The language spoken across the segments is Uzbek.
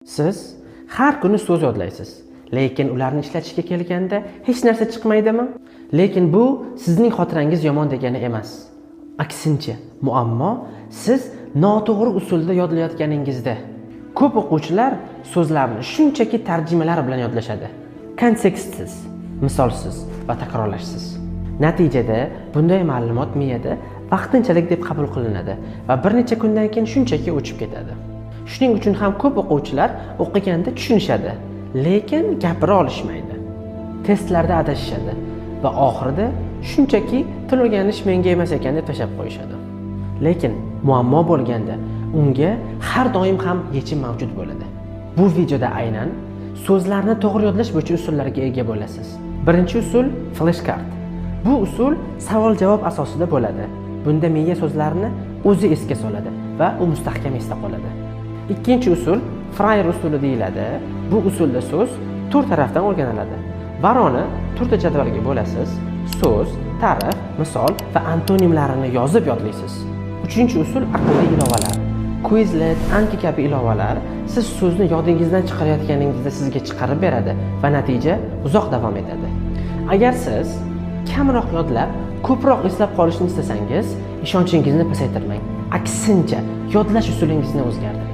Siz har kuni so'z yodlaysiz, lekin ularni ishlatishga kelganda hech narsa chiqmaydimi? Lekin bu sizning xotirangiz yomon degani emas. Aksincha, muammo siz noto'g'ri usulda yodlayotganingizda. Ko'p o'quvchilar so'zlarni shunchaki tarjimalar bilan yodlashadi. Kontekstsiz, misolsiz va takrorlashsiz. Natijada bunday ma'lumot miyada vaqtinchalik deb qabul qilinadi va bir necha kundan keyin shunchaki o'chib ketadi. Shuning uchun ham ko'p o'quvchilar o'qiganda tushunishadi, lekin gapira olishmaydi. Testlarda adashishadi va oxirida shunchaki til o'rganish menga emas ekan deb tashab qo'yishadi. Lekin muammo bo'lganda unga har doim ham yechim mavjud bo'ladi. Bu videoda aynan so'zlarni to'g'ri yodlash bo'yicha usullarga ega bo'lasiz. Birinchi usul flashkard. Bu usul savol-javob asosida bo'ladi. Bunda miya so'zlarni o'zi esga soladi va u mustahkam esda qoladi. Ikkinchi usul Fryer usuli deyiladi. Bu usulda so'z to'rt tarafdan o'rganiladi. Varoni to'rtta jadvalga bo'lasiz. So'z, ta'rif, misol va antonimlarini yozib yodlaysiz. Uchinchi usul aqlli ilovalar. Quizlet, Anki kabi ilovalar siz so'zni yodingizdan chiqarayotganingizda sizga chiqarib beradi va natija uzoq davom etadi. Agar siz kamroq yodlab, ko'proq eslab qolishni istasangiz, ishonchingizni pasaytirmang. Aksincha, yodlash usulingizni o'zgartiring.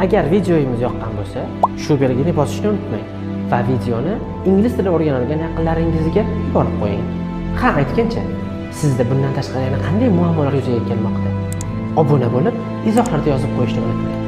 Agar videomiz yoqqan bo'lsa, shu belgini bosishni unutmang va videoni ingliz tili o'rganadigan yaqinlaringizga yuborib qo'ying. Ha, aytgancha, sizda bundan tashqari yana qanday muammolar yuzaga kelmoqda? Obuna bo'lib, izohlarda yozib qo'yishni unutmang.